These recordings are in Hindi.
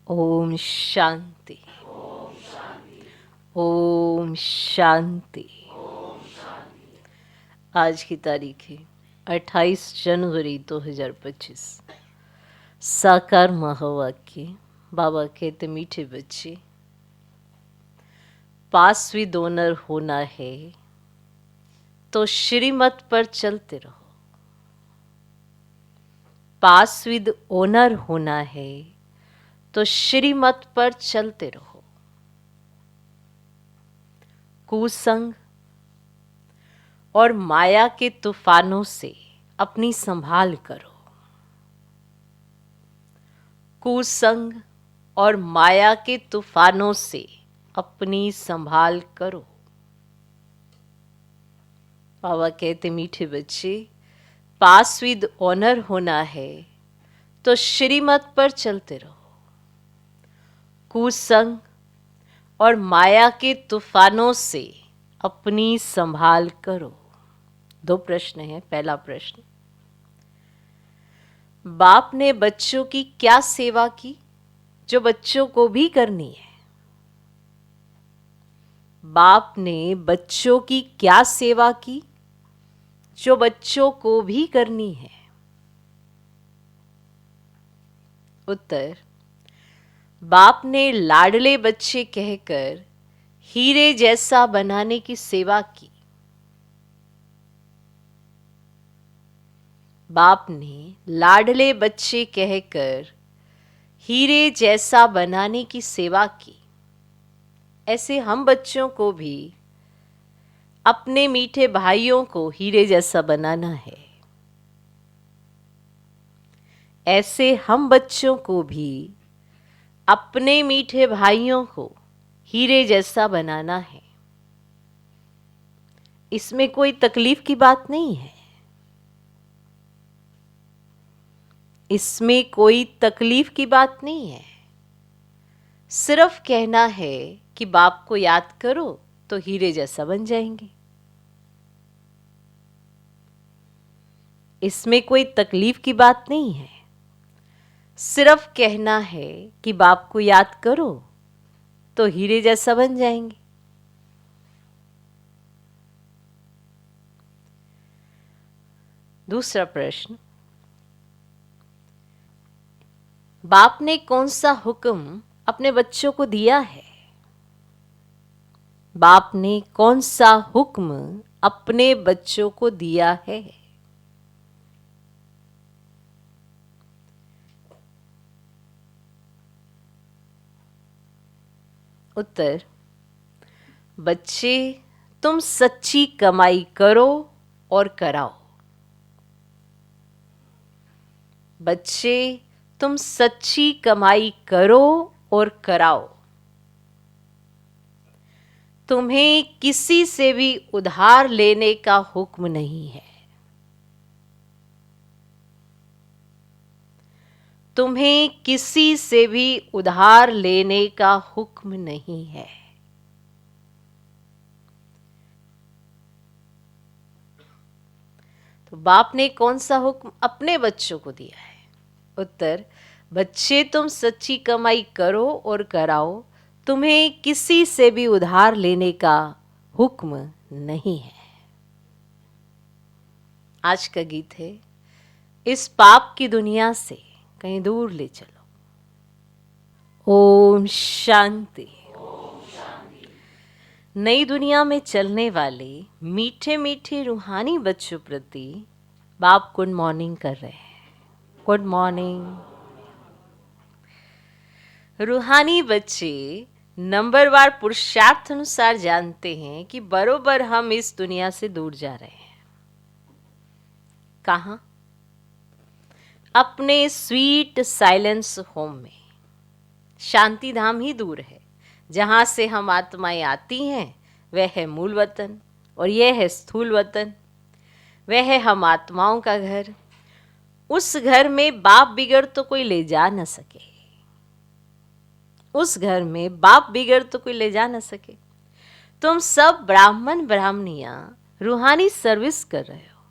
ओम शांति। ओम शांति। आज की तारीख है 28 जनवरी 2025। साकार महावाक्य। बाबा कहते मीठे बच्चे, पास विद ओनर होना है तो श्रीमत पर चलते रहो। पास विद ओनर होना है तो श्रीमत पर चलते रहो। कुसंग और माया के तूफानों से अपनी संभाल करो। कुसंग और माया के तूफानों से अपनी संभाल करो। बाबा कहते मीठे बच्चे, पास विद ऑनर होना है तो श्रीमत पर चलते रहो। कुसंग और माया के तूफानों से अपनी संभाल करो। दो प्रश्न हैं। पहला प्रश्न, बाप ने बच्चों की क्या सेवा की जो बच्चों को भी करनी है? बाप ने बच्चों की क्या सेवा की जो बच्चों को भी करनी है? उत्तर, बाप ने लाडले बच्चे कहकर हीरे जैसा बनाने की सेवा की। बाप ने लाडले बच्चे कहकर हीरे जैसा बनाने की सेवा की। ऐसे हम बच्चों को भी अपने मीठे भाइयों को हीरे जैसा बनाना है। ऐसे हम बच्चों को भी अपने मीठे भाइयों को हीरे जैसा बनाना है। इसमें कोई तकलीफ की बात नहीं है। इसमें कोई तकलीफ की बात नहीं है। सिर्फ कहना है कि बाप को याद करो तो हीरे जैसा बन जाएंगे। इसमें कोई तकलीफ की बात नहीं है। सिर्फ कहना है कि बाप को याद करो तो हीरे जैसा बन जाएंगे। दूसरा प्रश्न, बाप ने कौन सा हुक्म अपने बच्चों को दिया है? बाप ने कौन सा हुक्म अपने बच्चों को दिया है? उत्तर, बच्चे तुम सच्ची कमाई करो और कराओ। बच्चे तुम सच्ची कमाई करो और कराओ। तुम्हें किसी से भी उधार लेने का हुक्म नहीं है। तुम्हें किसी से भी उधार लेने का हुक्म नहीं है। तो बाप ने कौन सा हुक्म अपने बच्चों को दिया है? उत्तर, बच्चे तुम सच्ची कमाई करो और कराओ। तुम्हें किसी से भी उधार लेने का हुक्म नहीं है। आज का गीत है, इस पाप की दुनिया से कहीं दूर ले चलो। ओम शांति। नई दुनिया में चलने वाले मीठे मीठे रूहानी बच्चों प्रति बाप गुड मॉर्निंग कर रहे हैं। Good morning. रूहानी बच्चे नंबरवार पुरुषार्थ अनुसार जानते हैं कि बरोबर हम इस दुनिया से दूर जा रहे हैं। कहाँ? अपने स्वीट साइलेंस होम में। शांति धाम ही दूर है। जहाँ से हम आत्माएं आती हैं वह है मूल वतन और यह है स्थूल वतन। वह है हम आत्माओं का घर। उस घर में बाप बिगड़ तो कोई ले जा न सके। उस घर में बाप बिगड़ तो कोई ले जा न सके। तुम सब ब्राह्मण ब्राह्मणियां रूहानी सर्विस कर रहे हो।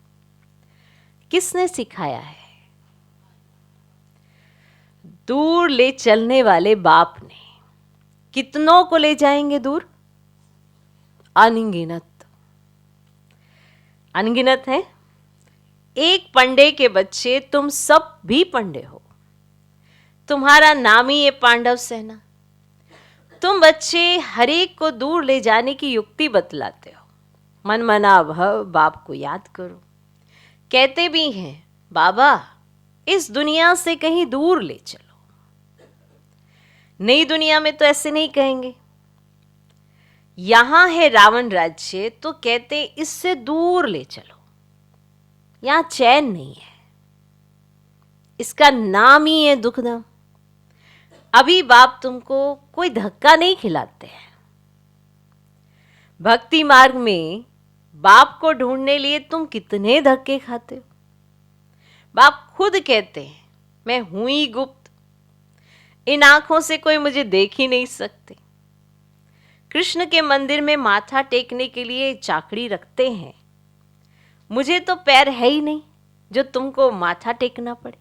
किसने सिखाया है? दूर ले चलने वाले बाप ने कितनों को ले जाएंगे दूर? अनगिनत। अनगिनत है। एक पंडे के बच्चे तुम सब भी पंडे हो, तुम्हारा नाम ही है पांडव सेना। तुम बच्चे हर एक को दूर ले जाने की युक्ति बतलाते हो। मन मना भव बाप को याद करो। कहते भी हैं बाबा इस दुनिया से कहीं दूर ले चलो। नई दुनिया में तो ऐसे नहीं कहेंगे। यहां है रावण राज्य तो कहते इससे दूर ले चलो, यहां चैन नहीं है, इसका नाम ही है दुखधाम। अभी बाप तुमको कोई धक्का नहीं खिलाते हैं। भक्ति मार्ग में बाप को ढूंढने लिए तुम कितने धक्के खाते हो। बाप खुद कहते हैं मैं हूं ही गुप्त, इन आंखों से कोई मुझे देख ही नहीं सकते। कृष्ण के मंदिर में माथा टेकने के लिए चाकड़ी रखते हैं, मुझे तो पैर है ही नहीं जो तुमको माथा टेकना पड़े।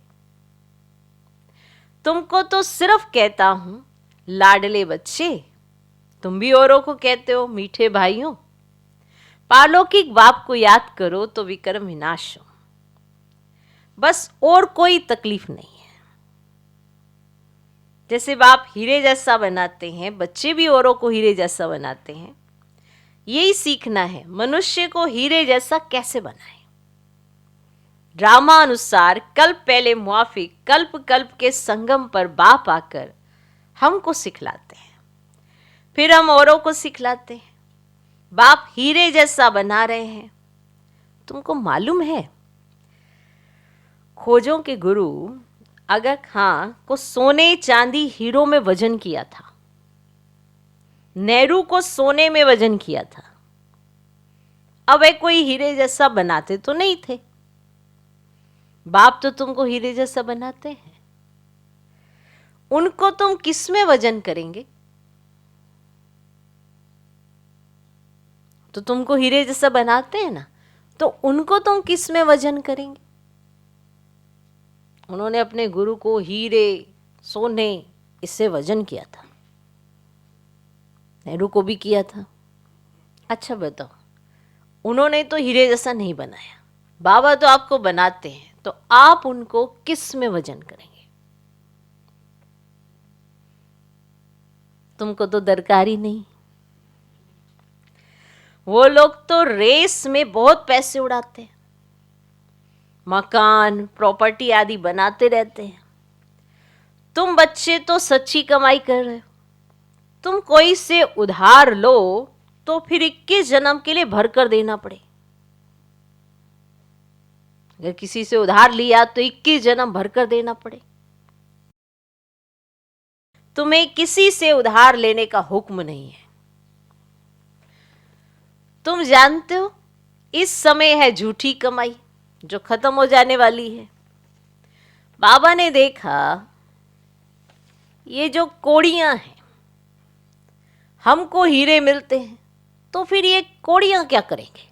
तुमको तो सिर्फ कहता हूं लाडले बच्चे, तुम भी औरों को कहते हो मीठे भाइयों। पारलौकिक बाप को याद करो तो विक्रम विनाश हो, बस और कोई तकलीफ नहीं है। जैसे बाप हीरे जैसा बनाते हैं, बच्चे भी औरों को हीरे जैसा बनाते हैं। यही सीखना है मनुष्य को हीरे जैसा कैसे बनाए। ड्रामा अनुसार कल्प पहले मुआफिक कल्प कल्प के संगम पर बाप आकर हमको सिखलाते हैं, फिर हम औरों को सिखलाते हैं। बाप हीरे जैसा बना रहे हैं। तुमको मालूम है खोजों के गुरु अगर खां को सोने चांदी हीरो में वजन किया था, नेहरू को सोने में वजन किया था। अब वे कोई हीरे जैसा बनाते तो नहीं थे। बाप तो तुमको हीरे जैसा बनाते हैं, उनको तुम किस में वजन करेंगे? तो तुमको हीरे जैसा बनाते हैं ना, तो उनको तुम किस में वजन करेंगे? उन्होंने अपने गुरु को हीरे सोने इससे वजन किया था, नेहरू को भी किया था। अच्छा बताओ, उन्होंने तो हीरे जैसा नहीं बनाया, बाबा तो आपको बनाते हैं, तो आप उनको किस में वजन करेंगे? तुमको तो दरकार ही नहीं। वो लोग तो रेस में बहुत पैसे उड़ाते हैं, मकान प्रॉपर्टी आदि बनाते रहते हैं। तुम बच्चे तो सच्ची कमाई कर रहे हो। तुम कोई से उधार लो तो फिर 21 जन्म के लिए भर कर देना पड़े। अगर किसी से उधार लिया तो 21 जन्म भर कर देना पड़े। तुम्हें किसी से उधार लेने का हुक्म नहीं है। तुम जानते हो इस समय है झूठी कमाई जो खत्म हो जाने वाली है। बाबा ने देखा ये जो कोड़ियां हैं, हमको हीरे मिलते हैं, तो फिर ये कोड़ियां क्या करेंगे?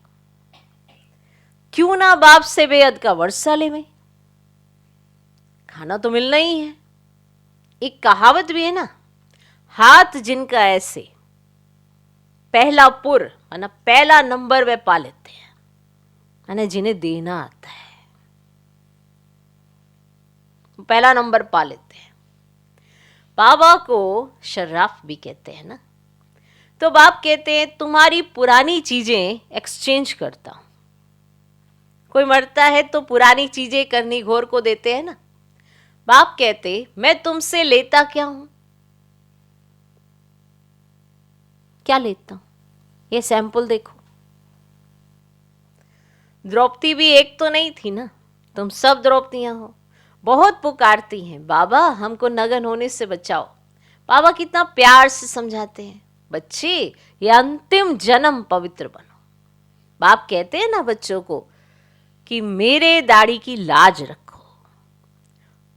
क्यों ना बाप से बेअद का वर्षा ले में, खाना तो मिलना ही है। एक कहावत भी है ना, हाथ जिनका ऐसे पहला पुर माना पहला नंबर वे पा लेते हैं, माने जिन्हें देना आता है पहला नंबर पा लेते हैं। बाबा को शर्राफ भी कहते हैं ना। तो बाप कहते हैं तुम्हारी पुरानी चीजें एक्सचेंज करता हूं। कोई मरता है तो पुरानी चीजें करनी घोर को देते हैं ना। बाप कहते मैं तुमसे लेता क्या हूं? क्या लेता हूं? ये सैंपल देखो। द्रौपदी भी एक तो नहीं थी ना, तुम सब द्रौपदियां हो। बहुत पुकारती हैं बाबा हमको नग्न होने से बचाओ। बाबा कितना प्यार से समझाते हैं, बच्चे ये अंतिम जन्म पवित्र बनो। बाप कहते हैं ना बच्चों को कि मेरे दाढ़ी की लाज रखो,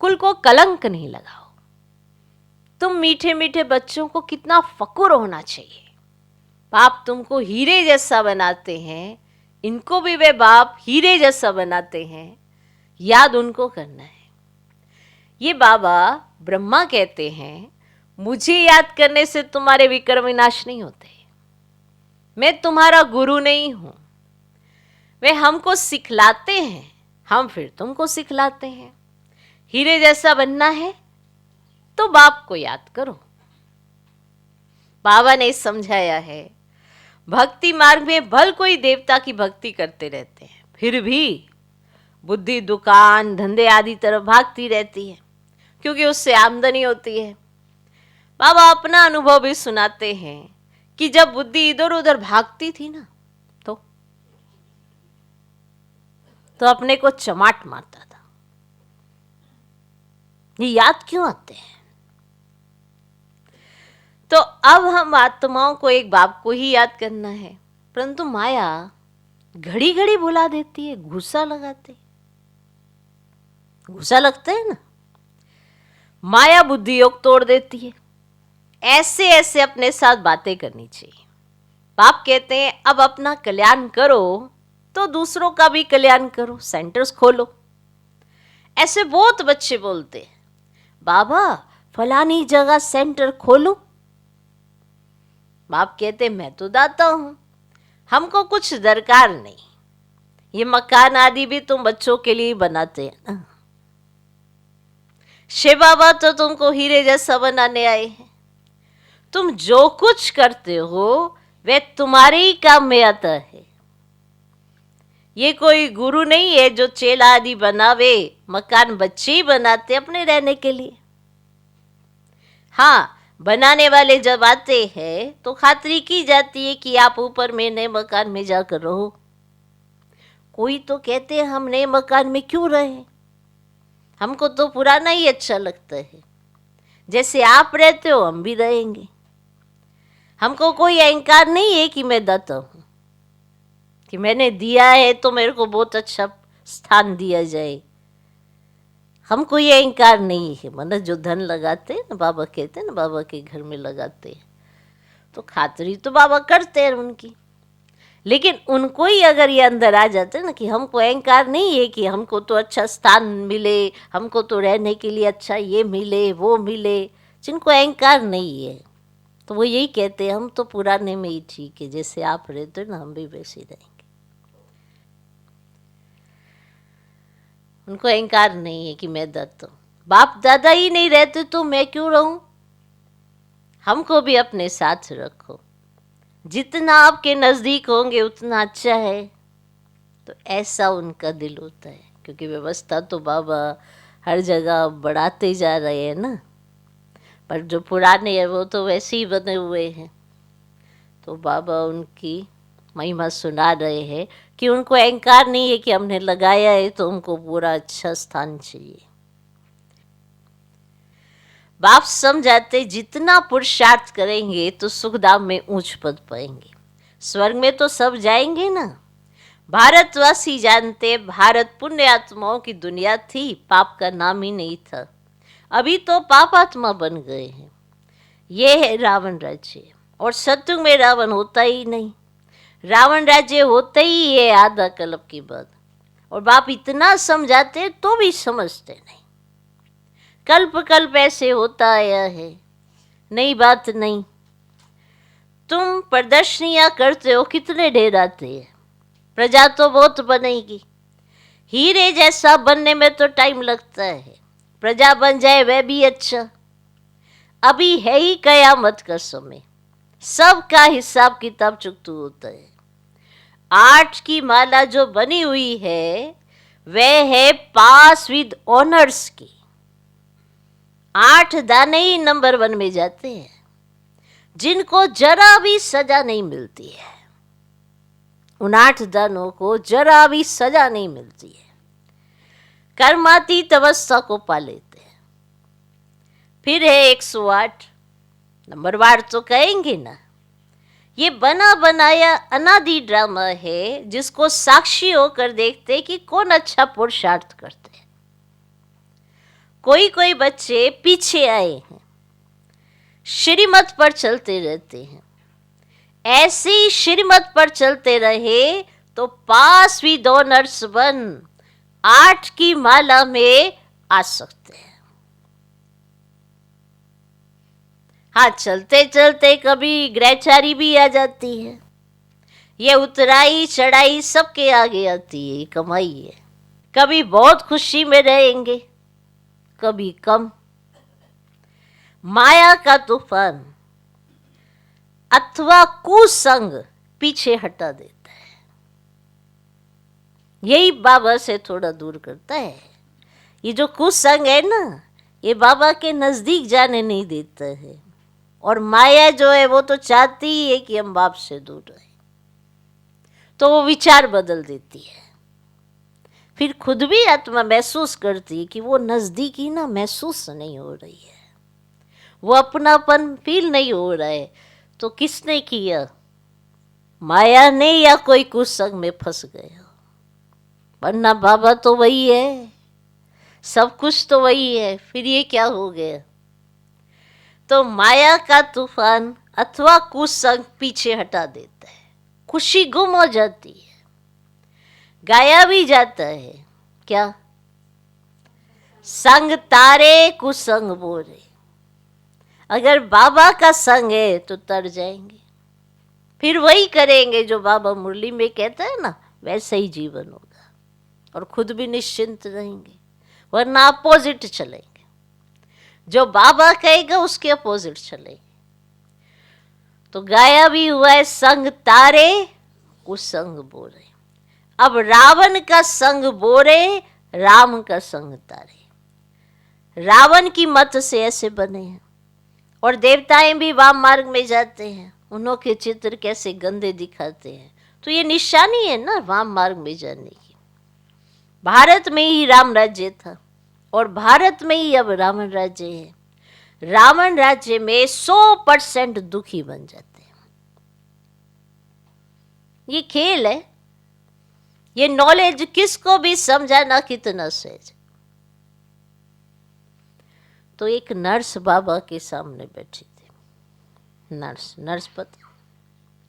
कुल को कलंक नहीं लगाओ। तुम मीठे मीठे बच्चों को कितना फकुर होना चाहिए। बाप तुमको हीरे जैसा बनाते हैं, इनको भी वे बाप हीरे जैसा बनाते हैं। याद उनको करना है। ये बाबा ब्रह्मा कहते हैं मुझे याद करने से तुम्हारे विक्रम विनाश नहीं होते, मैं तुम्हारा गुरु नहीं हूं। वे हमको सिखलाते हैं, हम फिर तुमको सिखलाते हैं। हीरे जैसा बनना है तो बाप को याद करो। बाबा ने समझाया है भक्ति मार्ग में भल कोई देवता की भक्ति करते रहते हैं, फिर भी बुद्धि दुकान धंधे आदि तरफ भागती रहती है, क्योंकि उससे आमदनी होती है। बाबा अपना अनुभव भी सुनाते हैं कि जब बुद्धि इधर उधर भागती थी ना, तो अपने को चमाट मारता था। ये याद क्यों आते हैं? तो अब हम आत्माओं को एक बाप को ही याद करना है, परंतु माया घड़ी घड़ी भुला देती है, गुस्सा लगाते, गुस्सा लगता है ना, माया बुद्धि योग तोड़ देती है। ऐसे ऐसे अपने साथ बातें करनी चाहिए। बाप कहते हैं अब अपना कल्याण करो तो दूसरों का भी कल्याण करो, सेंटर्स खोलो। ऐसे बहुत बच्चे बोलते हैं बाबा फलानी जगह सेंटर खोलो। बाप कहते मैं तो दाता हूं, हमको कुछ दरकार नहीं, ये मकान आदि भी तुम बच्चों के लिए बनाते हैं ना। शिव बाबा तो तुमको हीरे जैसा बनाने आए हैं, तुम जो कुछ करते हो वह तुम्हारे ही काम में आता है। ये कोई गुरु नहीं है जो चेला आदि बनावे, मकान बच्चे ही बनाते अपने रहने के लिए। हाँ, बनाने वाले जब आते हैं तो खातरी की जाती है कि आप ऊपर में नए मकान में जाकर रहो। कोई तो कहते हैं हम नए मकान में क्यों रहे, हमको तो पुराना ही अच्छा लगता है, जैसे आप रहते हो हम भी रहेंगे। हमको कोई अहंकार नहीं है कि मैं दाता हूं, कि मैंने दिया है तो मेरे को बहुत अच्छा स्थान दिया जाए। हमको ये अहंकार नहीं है। मतलब जो धन लगाते हैं ना, बाबा कहते हैं ना बाबा के घर में लगाते हैं, तो खातरी तो बाबा करते हैं उनकी, लेकिन उनको ही अगर ये अंदर आ जाते हैं ना कि हमको अहंकार नहीं है कि हमको तो अच्छा स्थान मिले, हमको तो रहने के लिए अच्छा ये मिले वो मिले, जिनको अहंकार नहीं है तो वो यही कहते हैं हम तो पुराने में ही ठीक है, जैसे आप रहते हो ना हम भी वैसे ही रहेंगे। उनको अहंकार नहीं है कि मैं दत्त हूं। बाप दादा ही नहीं रहते तो मैं क्यों रहूं? हमको भी अपने साथ रखो, जितना आपके नजदीक होंगे उतना अच्छा है। तो ऐसा उनका दिल होता है, क्योंकि व्यवस्था तो बाबा हर जगह बढ़ाते जा रहे हैं ना, पर जो पुराने हैं वो तो वैसे ही बने हुए हैं। तो बाबा उनकी महिमा सुना रहे हैं कि उनको अहंकार नहीं है कि हमने लगाया है तो उनको पूरा अच्छा स्थान चाहिए। बाप समझाते जितना पुरुषार्थ करेंगे तो सुखधाम में ऊंच पद पाएंगे, स्वर्ग में तो सब जाएंगे ना। भारतवासी जानते भारत पुण्य आत्माओं की दुनिया थी, पाप का नाम ही नहीं था। अभी तो पाप आत्मा बन गए हैं। ये है रावण राज्य, और सत्युग में रावण होता ही नहीं। रावण राज्य होता ही है आधा कल्प की बात। और बाप इतना समझाते तो भी समझते नहीं। कल्प कल्प ऐसे होता आया है, नई बात नहीं। तुम प्रदर्शनियां करते हो, कितने ढेर आते हैं, प्रजा तो बहुत बनेगी। हीरे जैसा बनने में तो टाइम लगता है, प्रजा बन जाए वह भी अच्छा। अभी है ही कयामत का समय, सबका हिसाब किताब चुकतू होता है। 8 की माला जो बनी हुई है वह है पास विद ऑनर्स की। 8 दाने ही नंबर 1 में जाते हैं, जिनको जरा भी सजा नहीं मिलती है। उन 8 दानों को जरा भी सजा नहीं मिलती है, कर्मातीत अवस्था को पा लेते हैं। फिर है 108 नंबरवार तो कहेंगे ना। ये बना बनाया अनादि ड्रामा है, जिसको साक्षी होकर देखते कि कौन अच्छा पुरुषार्थ करते हैं। कोई कोई बच्चे पीछे आए हैं, श्रीमत पर चलते रहते हैं। ऐसे ही श्रीमत पर चलते रहे तो पास विद ऑनर्स 1 8 की माला में आ सकते हैं। हाँ, चलते चलते कभी ग्रहचारी भी आ जाती है। ये उतराई चढ़ाई सबके आगे आती है, ये कमाई है। कभी बहुत खुशी में रहेंगे, कभी कम। माया का तूफान अथवा कुसंग पीछे हटा देता है। यही बाबा से थोड़ा दूर करता है। ये जो कुसंग है ना, ये बाबा के नजदीक जाने नहीं देता है। और माया जो है वो तो चाहती ही है कि हम बाप से दूर रहे, तो वो विचार बदल देती है। फिर खुद भी आत्मा महसूस करती है कि वो नजदीकी ना महसूस नहीं हो रही है, वो अपनापन फील नहीं हो रहा है। तो किसने किया? माया ने, या कोई कुसंग में फंस गया। वरना बाबा तो वही है, सब कुछ तो वही है, फिर ये क्या हो गया? तो माया का तूफान अथवा कुसंग पीछे हटा देता है, खुशी गुम हो जाती है, गाया भी जाता है। क्या? संग तारे कुसंग बोरे। अगर बाबा का संग है तो तर जाएंगे, फिर वही करेंगे जो बाबा मुरली में कहता है ना, वैसा ही जीवन होगा और खुद भी निश्चिंत रहेंगे। वरना अपोजिट चलेंगे, जो बाबा कहेगा उसके अपोजिट चलेंगे। तो गाया भी हुआ है, संग तारे कुसंग बोरे। अब रावण का संग बोरे, राम का संग तारे। रावण की मत से ऐसे बने हैं। और देवताएं भी वाम मार्ग में जाते हैं, उन्हों के चित्र कैसे गंदे दिखाते हैं। तो ये निशानी है ना वाम मार्ग में जाने की। भारत में ही राम राज्य था और भारत में ही अब रावण राज्य है। रावण राज्य में 100% दुखी बन जाते हैं। ये खेल है, ये नॉलेज किसको भी समझाना कितना सहज। तो एक नर्स बाबा के सामने बैठी थी, नर्स पता।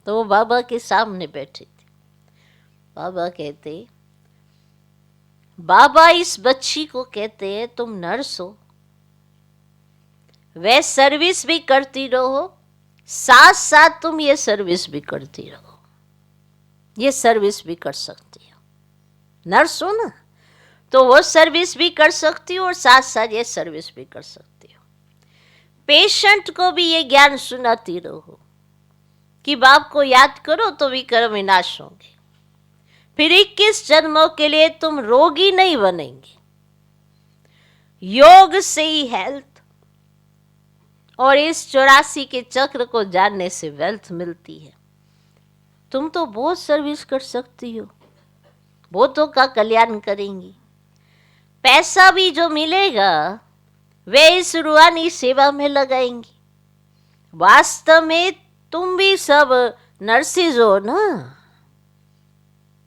तो वो बाबा के सामने बैठी थी। बाबा कहते, बाबा इस बच्ची को कहते हैं तुम नर्स हो, वह सर्विस भी करती रहो, साथ साथ तुम ये सर्विस भी करती रहो। ये सर्विस भी कर सकती हो, नर्स हो ना, तो वो सर्विस भी कर सकती हो और साथ साथ ये सर्विस भी कर सकती हो। पेशेंट को भी ये ज्ञान सुनाती रहो कि बाप को याद करो तो विकर्म विनाश होंगे। फिर 21 जन्मों के लिए तुम रोगी नहीं बनेंगे। योग से ही हेल्थ, और इस 84 के चक्र को जानने से वेल्थ मिलती है। तुम तो बहुत सर्विस कर सकती हो, बहुतों का कल्याण करेंगी। पैसा भी जो मिलेगा वे इस रूहानी सेवा में लगाएंगी। वास्तव में तुम भी सब नर्सिस हो ना,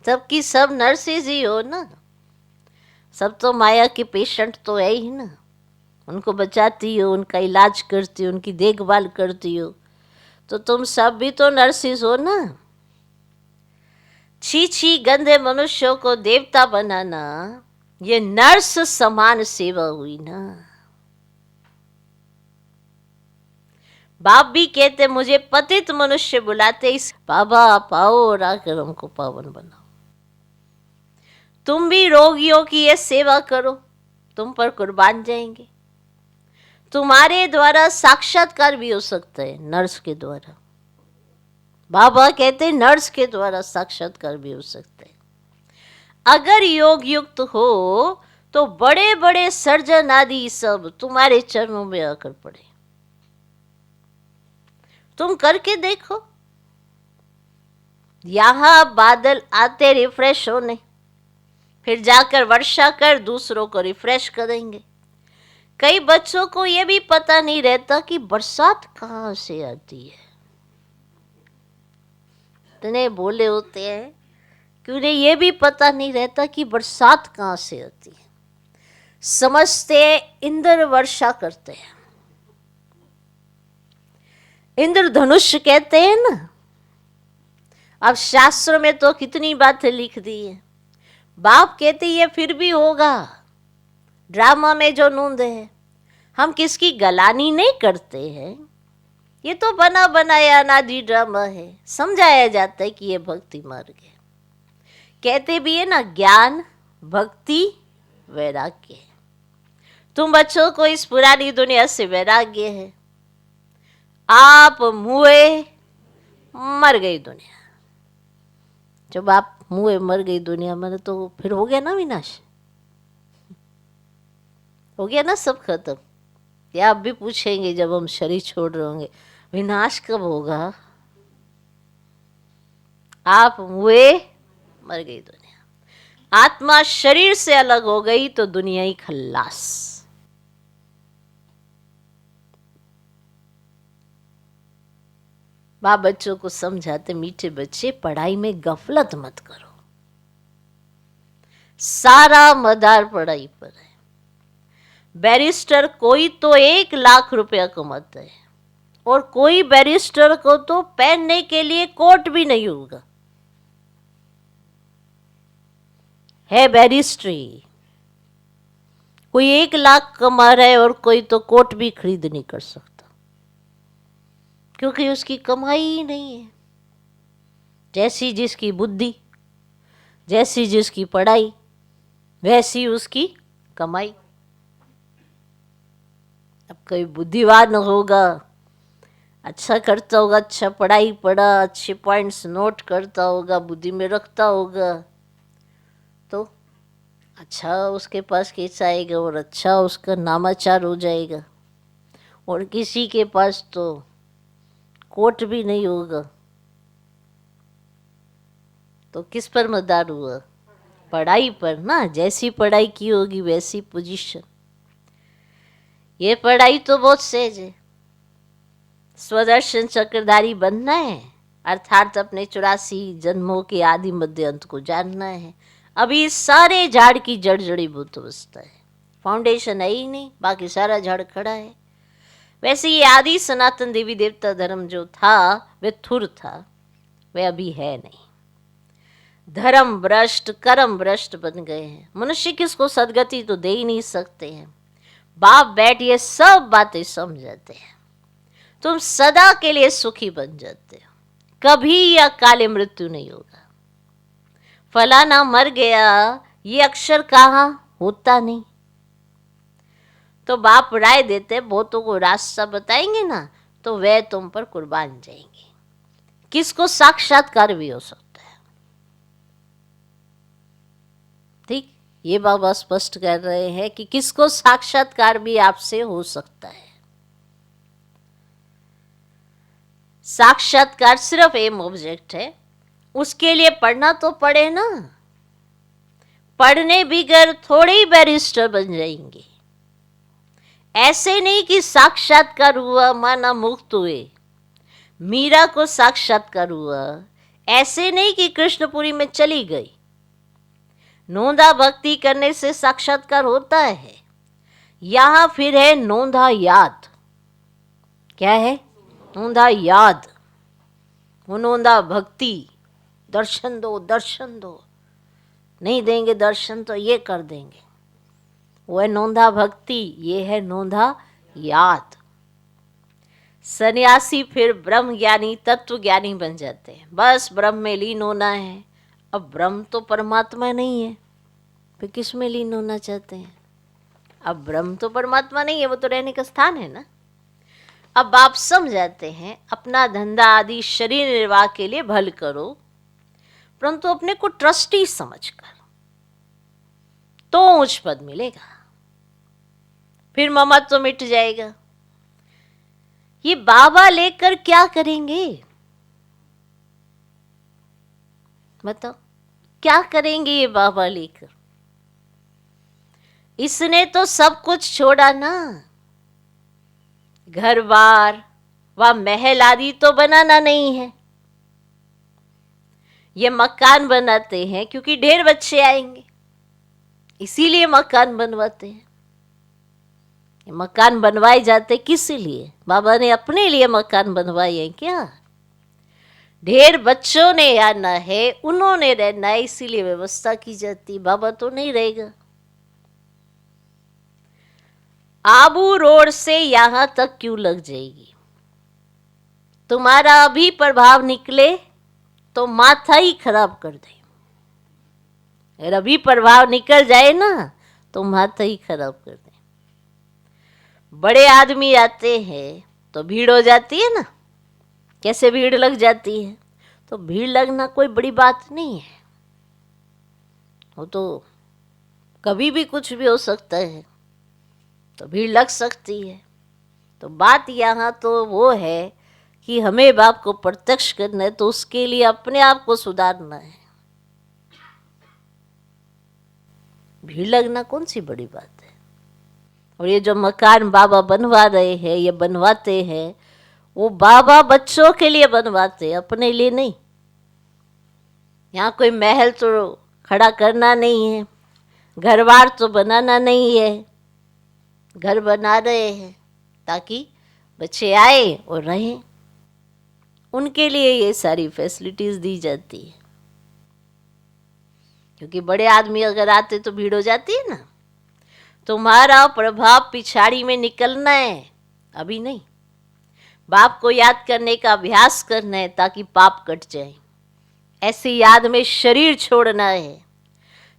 सबकी सब नर्सिस ही हो ना। सब तो माया के पेशेंट तो है ही ना, उनको बचाती हो, उनका इलाज करती हो, उनकी देखभाल करती हो। तो तुम सब भी तो नर्सिस हो ना। छी गंदे मनुष्यों को देवता बनाना, ये नर्स समान सेवा हुई ना। बाप भी कहते मुझे पतित मनुष्य बुलाते, इस बाबा आप आओ और आकर हमको पावन बनाओ। तुम भी रोगियों की ये सेवा करो, तुम पर कुर्बान जाएंगे। तुम्हारे द्वारा साक्षात्कार भी हो सकता है, नर्स के द्वारा। बाबा कहते नर्स के द्वारा साक्षात्कार भी हो सकता है। अगर योग युक्त हो तो बड़े बड़े सर्जन आदि सब तुम्हारे चरणों में आकर पड़े। तुम करके देखो। यहां बादल आते रिफ्रेश होने, फिर जाकर वर्षा कर दूसरों को रिफ्रेश करेंगे। कई बच्चों को यह भी पता नहीं रहता कि बरसात कहां से आती है। इतने बोले होते हैं कि उन्हें यह भी पता नहीं रहता कि बरसात कहां से आती है। समझते इंद्र वर्षा करते हैं, इंद्रधनुष कहते हैं ना। अब शास्त्र में तो कितनी बातें लिख दी है। बाप कहते ये फिर भी होगा, ड्रामा में जो नूंद है। हम किसकी गलानी नहीं करते हैं, ये तो बना बनाया अनादि ड्रामा है। समझाया जाता है कि ये भक्ति मार्ग है। कहते भी है ना, ज्ञान भक्ति वैराग्य है। तुम बच्चों को इस पुरानी दुनिया से वैराग्य है। आप मुए मर गई दुनिया। जब आप मुए मर गई दुनिया में, तो फिर हो गया ना विनाश, हो गया ना सब खत्म। ये आप भी पूछेंगे जब हम शरीर छोड़ रहे होंगे, विनाश कब होगा? आप मुए मर गई दुनिया। आत्मा शरीर से अलग हो गई तो दुनिया ही खल्लास। बाप बच्चों को समझाते, मीठे बच्चे पढ़ाई में गफलत मत करो। सारा मदार पढ़ाई पर है। बैरिस्टर कोई तो 1 लाख रुपया कमाता है, और कोई बैरिस्टर को तो पहनने के लिए कोट भी नहीं होगा। है बैरिस्ट्री, कोई 1 लाख कमा रहा है और कोई तो कोट भी खरीद नहीं कर सकता, क्योंकि उसकी कमाई ही नहीं है। जैसी जिसकी बुद्धि, जैसी जिसकी पढ़ाई, वैसी उसकी कमाई। अब कोई बुद्धिवान होगा, अच्छा करता होगा, अच्छा पढ़ाई पढ़ा, अच्छे पॉइंट्स नोट करता होगा, बुद्धि में रखता होगा, तो अच्छा उसके पास केस आएगा और अच्छा उसका नामाचार हो जाएगा। और किसी के पास तो कोट भी नहीं होगा, तो किस पर मदार हुआ? पढ़ाई पर ना। जैसी पढ़ाई की होगी वैसी पोजीशन। ये पढ़ाई तो बहुत सहज है। स्वदर्शन चक्रधारी बनना है, अर्थात अपने 84 जन्मों के आदि मध्य अंत को जानना है। अभी सारे झाड़ की जड़ जड़ीभूत अवस्था है, फाउंडेशन है ही नहीं, बाकी सारा झाड़ खड़ा है। वैसे ये आदि सनातन देवी देवता धर्म जो था वह थुर था, वह अभी है नहीं। धर्म भ्रष्ट कर्म भ्रष्ट बन गए हैं। मनुष्य किसको सदगति तो दे ही नहीं सकते हैं। बाप बैठ ये सब बातें समझाते हैं, तुम सदा के लिए सुखी बन जाते हो, कभी या काले मृत्यु नहीं होगा। फलाना मर गया ये अक्षर कहाँ होता नहीं। तो बाप राय देते, बहुतों को रास्ता बताएंगे ना, तो वह तुम पर कुर्बान जाएंगे। किसको साक्षात्कार भी हो सकता है। ठीक, ये बाबा स्पष्ट कर रहे हैं कि किसको साक्षात्कार भी आपसे हो सकता है। साक्षात्कार सिर्फ एम ऑब्जेक्ट है, उसके लिए पढ़ना तो पड़े ना। पढ़ने बिगर थोड़े ही बैरिस्टर बन जाएंगे। ऐसे नहीं कि साक्षात्कार हुआ माना मुक्त हुए। मीरा को साक्षात्कार हुआ, ऐसे नहीं कि कृष्णपुरी में चली गई। नोंदा भक्ति करने से साक्षात्कार होता है। यहां फिर है नोंदा याद। क्या है? नोंदा याद। वो नोंदा भक्ति। दर्शन दो, दर्शन दो, नहीं देंगे दर्शन तो ये कर देंगे। वो है नोंदा भक्ति, ये है नोंदा याद। सन्यासी फिर ब्रह्म ज्ञानी तत्व ज्ञानी बन जाते हैं। बस ब्रह्म में लीन होना है। अब ब्रह्म तो परमात्मा नहीं है, फिर किस में लीन होना चाहते हैं? अब ब्रह्म तो परमात्मा नहीं है, वो तो रहने का स्थान है ना। अब आप समझाते हैं, अपना धंधा आदि शरीर निर्वाह के लिए भल करो, परंतु अपने को ट्रस्टी समझकर, तो उच्च पद मिलेगा, फिर ममत्व तो मिट जाएगा। ये बाबा लेकर क्या करेंगे? बताओ, क्या करेंगे ये बाबा लेकर? इसने तो सब कुछ छोड़ा ना। घर बार व महल आदि तो बनाना नहीं है। ये मकान बनाते हैं क्योंकि ढेर बच्चे आएंगे, इसीलिए मकान बनवाते हैं। ये मकान बनवाए जाते किस लिए? बाबा ने अपने लिए मकान बनवाए हैं क्या? ढेर बच्चों ने आना है, उन्होंने रहना है, इसीलिए व्यवस्था की जाती। बाबा तो नहीं रहेगा। आबू रोड से यहां तक क्यों लग जाएगी? तुम्हारा अभी प्रभाव निकले तो माथा ही खराब कर दे, अगर अभी प्रभाव निकल जाए ना तो माथा ही खराब कर दे। बड़े आदमी आते हैं तो भीड़ हो जाती है ना, कैसे भीड़ लग जाती है। तो भीड़ लगना कोई बड़ी बात नहीं है, वो तो कभी भी कुछ भी हो सकता है, तो भीड़ लग सकती है। तो बात यहाँ तो वो है कि हमें बाप को प्रत्यक्ष करना है, तो उसके लिए अपने आप को सुधारना है। भीड़ लगना कौन सी बड़ी बात है। और ये जो मकान बाबा बनवा रहे हैं, ये बनवाते हैं, वो बाबा बच्चों के लिए बनवाते हैं, अपने लिए नहीं। यहाँ कोई महल तो खड़ा करना नहीं है, घर बार तो बनाना नहीं है। घर बना रहे हैं ताकि बच्चे आए और रहें, उनके लिए ये सारी फैसिलिटीज दी जाती है। क्योंकि बड़े आदमी अगर आते तो भीड़ हो जाती है ना। तुम्हारा प्रभाव पिछाड़ी में निकलना है, अभी नहीं। बाप को याद करने का अभ्यास करना है ताकि पाप कट जाए। ऐसी याद में शरीर छोड़ना है।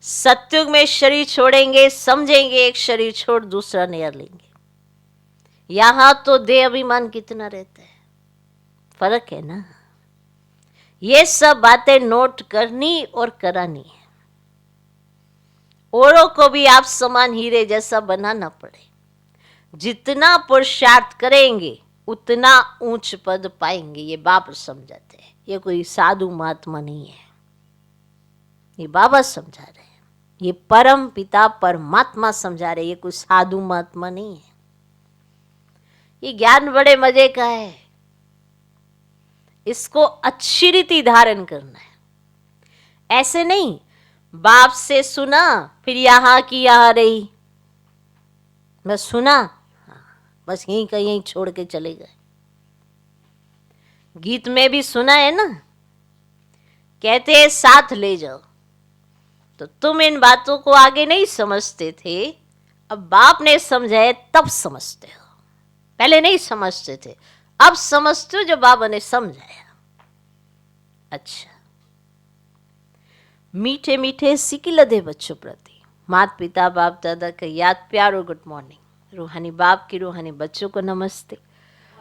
सत्युग में शरीर छोड़ेंगे, समझेंगे एक शरीर छोड़ दूसरा नया लेंगे। यहां तो देह अभिमान कितना रहता है, फर्क है ना। ये सब बातें नोट करनी और करानी है। औरों को भी आप समान हीरे जैसा बनाना पड़े। जितना पुरुषार्थ करेंगे उतना ऊंच पद पाएंगे, ये बाप समझाते हैं। ये कोई साधु महात्मा नहीं है, ये बाबा समझा रहे हैं, ये परम पिता परमात्मा समझा रहे हैं। ये कोई साधु महात्मा नहीं है। ये ज्ञान बड़े मजे का है, इसको अच्छी रीति धारण करना है। ऐसे नहीं बाप से सुना फिर यहां की यहां रही, बस सुना बस यहीं का यहीं छोड़ के चले गए। गीत में भी सुना है ना, कहते हैं साथ ले जाओ। तो तुम इन बातों को आगे नहीं समझते थे, अब बाप ने समझाए तब समझते हो। पहले नहीं समझते थे, अब समझते हो जो बाबा ने समझाया। अच्छा, मीठे मीठे सिकिलदे बच्चों प्रति माता पिता बाप दादा का याद प्यार और गुड मॉर्निंग। रूहानी बाप की रूहानी बच्चों को नमस्ते।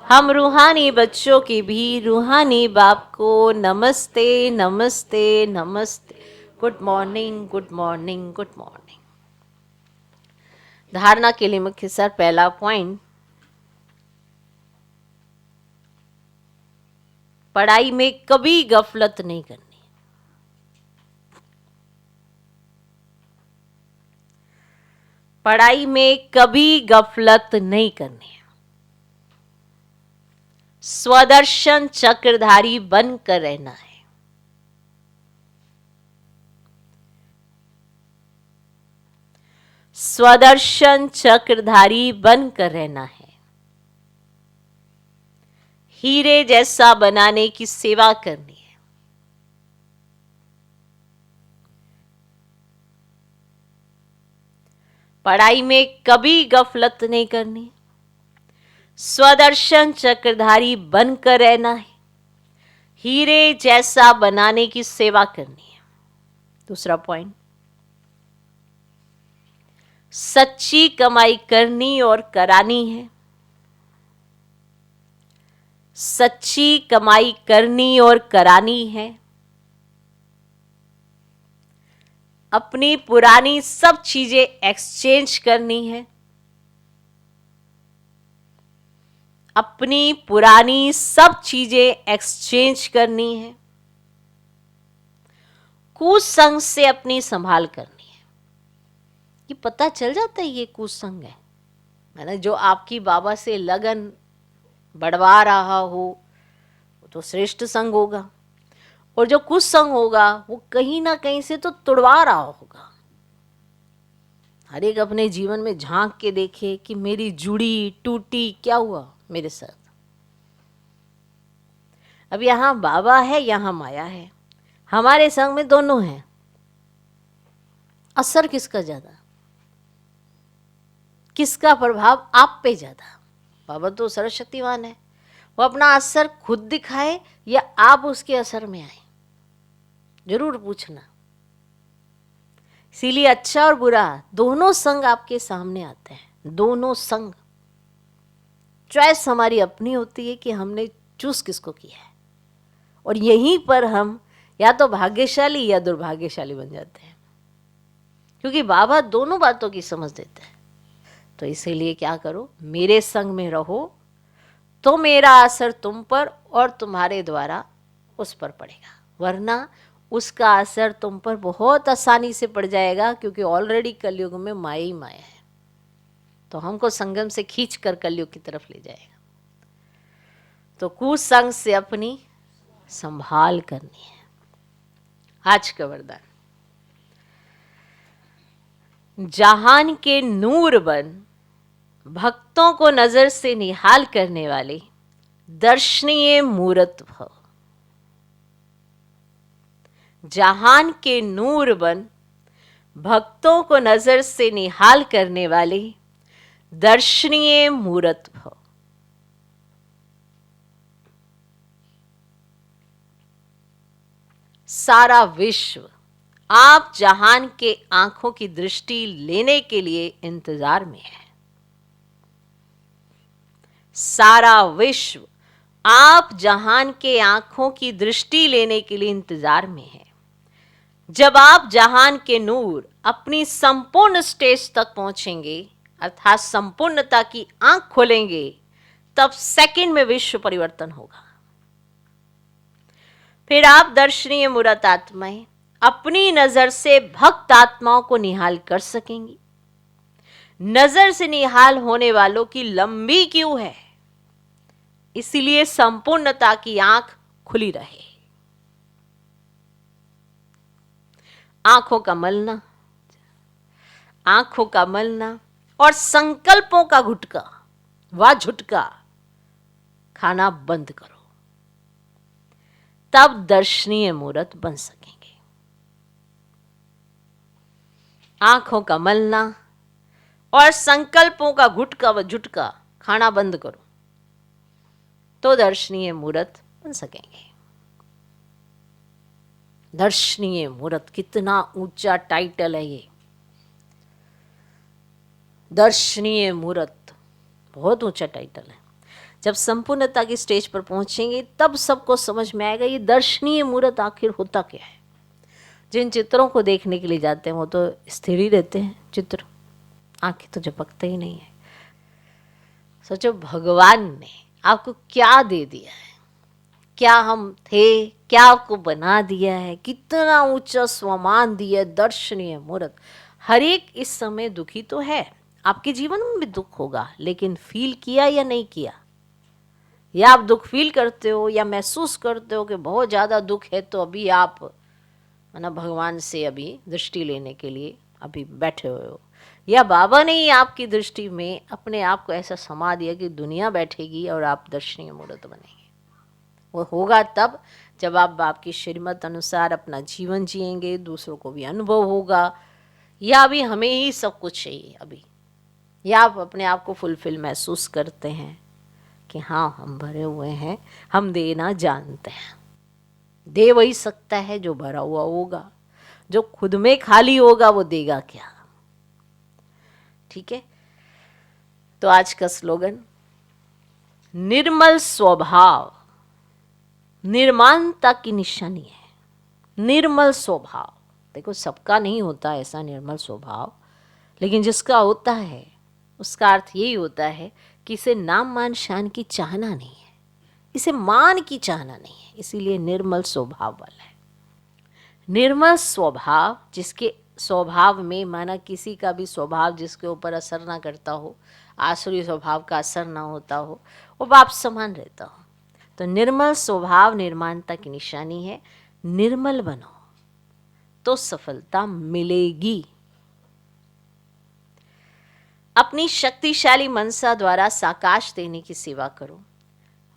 हम रूहानी बच्चों की भी रूहानी बाप को नमस्ते नमस्ते नमस्ते। Good morning good morning good morning. धारणा के लिए मुख्य सर पहला पॉइंट, पढ़ाई में कभी गफलत नहीं करनी। पढ़ाई में कभी गफलत नहीं करनी। स्वदर्शन चक्रधारी बनकर रहना है। स्वदर्शन चक्रधारी बनकर रहना है। हीरे जैसा बनाने की सेवा करनी है। पढ़ाई में कभी गफलत नहीं करनी। स्वदर्शन चक्रधारी बनकर रहना है। हीरे जैसा बनाने की सेवा करनी है। दूसरा पॉइंट, सच्ची कमाई करनी और करानी है। सच्ची कमाई करनी और करानी है। अपनी पुरानी सब चीजें एक्सचेंज करनी है। अपनी पुरानी सब चीजें एक्सचेंज करनी है। कुसंग से अपनी संभाल करनी है। ये पता चल जाता है ये कुसंग है, मैंने जो आपकी बाबा से लगन बढ़वा रहा हो वो तो श्रेष्ठ संग होगा, और जो कुसंग होगा वो कहीं ना कहीं से तो तुड़वा रहा होगा। हर एक अपने जीवन में झांक के देखे कि मेरी जुड़ी टूटी क्या हुआ मेरे साथ। अब यहां बाबा है, यहां माया है, हमारे संग में दोनों हैं। असर किसका ज्यादा, किसका प्रभाव आप पे ज्यादा? बाबा तो सर्वशक्तिवान है, वो अपना असर खुद दिखाए या आप उसके असर में आए, जरूर पूछना। इसीलिए अच्छा और बुरा दोनों संग आपके सामने आते हैं, दोनों संग। चॉइस हमारी अपनी होती है कि हमने चूज किसको किया है, और यहीं पर हम या तो भाग्यशाली या दुर्भाग्यशाली बन जाते हैं, क्योंकि बाबा दोनों बातों की समझ देते हैं। तो इसीलिए क्या करो, मेरे संग में रहो तो मेरा असर तुम पर और तुम्हारे द्वारा उस पर पड़ेगा, वरना उसका असर तुम पर बहुत आसानी से पड़ जाएगा, क्योंकि ऑलरेडी कलयुग में माया ही माया है, तो हमको संगम से खींच कर कलयुग की तरफ ले जाएगा। तो कुसंग से अपनी संभाल करनी है। आज का वरदान, जहान के नूर बन भक्तों को नजर से निहाल करने वाले दर्शनीय मूरत भव। जहान के नूर बन भक्तों को नजर से निहाल करने वाले दर्शनीय मूरत भव। सारा विश्व आप जहान के आंखों की दृष्टि लेने के लिए इंतजार में है। सारा विश्व आप जहान के आंखों की दृष्टि लेने के लिए इंतजार में है। जब आप जहान के नूर अपनी संपूर्ण स्टेज तक पहुंचेंगे, अर्थात संपूर्णता की आंख खोलेंगे, तब सेकंड में विश्व परिवर्तन होगा। फिर आप दर्शनीय मूरत आत्माएं अपनी नजर से भक्त आत्माओं को निहाल कर सकेंगी। नजर से निहाल होने वालों की लंबी क्यों है, इसीलिए संपूर्णता की आंख खुली रहे। आंखों का मलना, आंखों का मलना और संकल्पों का गुटका व झुटका खाना बंद करो, तब दर्शनीय मूरत बन सकेंगे। आंखों का मलना और संकल्पों का गुटका व झुटका खाना बंद करो, तो दर्शनीय मूरत बन सकेंगे। दर्शनीय मूरत, कितना ऊंचा टाइटल है ये। दर्शनीय मूरत बहुत ऊंचा टाइटल है। जब संपूर्णता की स्टेज पर पहुंचेंगे तब सबको समझ में आएगा ये दर्शनीय मूरत आखिर होता क्या है। जिन चित्रों को देखने के लिए जाते हैं वो तो स्थिर ही रहते हैं चित्र, आंखें तो झपकते ही नहीं है। सोचो भगवान ने आपको क्या दे दिया है, क्या हम थे, क्या आपको बना दिया है, कितना ऊंचा स्वमान दिया। दर्शनीय मूरत। हर एक इस समय दुखी तो है, आपके जीवन में भी दुख होगा, लेकिन फील किया या नहीं किया, या आप दुख फील करते हो या महसूस करते हो कि बहुत ज़्यादा दुख है, तो अभी आप ना भगवान से अभी दृष्टि लेने के लिए अभी बैठे हुए हो, या बाबा ने ही आपकी दृष्टि में अपने आप को ऐसा समा दिया कि दुनिया बैठेगी और आप दर्शनीय मूरत बनेंगे। वो होगा तब जब आप बाप की श्रीमत अनुसार अपना जीवन जिएंगे, दूसरों को भी अनुभव होगा, या अभी हमें ही सब कुछ चाहिए अभी, या आप अपने आप को फुलफिल महसूस करते हैं कि हाँ हम भरे हुए हैं, हम देना जानते हैं। दे वही सकता है जो भरा हुआ होगा, जो खुद में खाली होगा वो देगा क्या। ठीक है, तो आज का स्लोगन, निर्मल स्वभाव निर्माणता की निशानी है। निर्मल स्वभाव, देखो सबका नहीं होता ऐसा निर्मल स्वभाव, लेकिन जिसका होता है उसका अर्थ यही होता है कि इसे नाम मान शान की चाहना नहीं है, इसे मान की चाहना नहीं है, इसीलिए निर्मल स्वभाव वाला है। निर्मल स्वभाव, जिसके स्वभाव में माना किसी का भी स्वभाव जिसके ऊपर असर ना करता हो, आसुरी स्वभाव का असर ना होता हो, वो बाप समान रहता हो। तो निर्मल स्वभाव निर्माणता की निशानी है। निर्मल बनो तो सफलता मिलेगी। अपनी शक्तिशाली मनसा द्वारा साकाश देने की सेवा करो।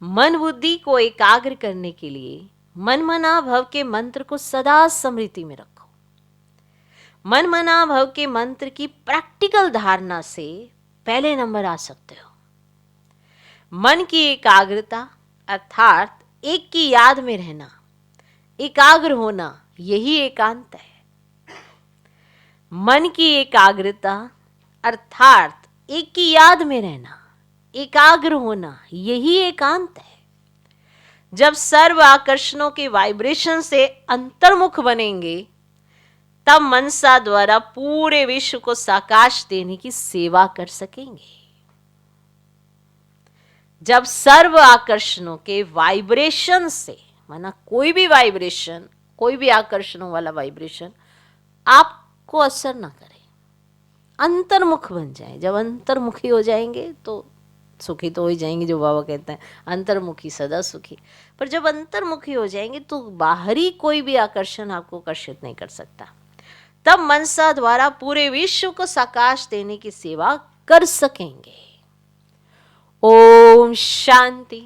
मन बुद्धि को एकाग्र करने के लिए मन मना भव के मंत्र को सदा स्मृति में रखो। मन मना भव के मंत्र की प्रैक्टिकल धारणा से पहले नंबर आ सकते हो। मन की एकाग्रता अर्थात एक की याद में रहना, एकाग्र होना, यही एकांत है। मन की एकाग्रता अर्थात एक की याद में रहना, एकाग्र होना, यही एकांत है। जब सर्व आकर्षणों के वाइब्रेशन से अंतर्मुख बनेंगे, तब मनसा द्वारा पूरे विश्व को साकाश देने की सेवा कर सकेंगे। जब सर्व आकर्षणों के वाइब्रेशन से, माना कोई भी वाइब्रेशन, कोई भी आकर्षणों वाला वाइब्रेशन आपको असर ना करे, अंतर्मुख बन जाए। जब अंतर्मुखी हो जाएंगे तो सुखी तो हो ही जाएंगे, जो बाबा कहते हैं अंतर्मुखी सदा सुखी। पर जब अंतर्मुखी हो जाएंगे तो बाहरी कोई भी आकर्षण आपको आकर्षित नहीं कर सकता। तब मनसा द्वारा पूरे विश्व को साकाश देने की सेवा कर सकेंगे। ओम शांति।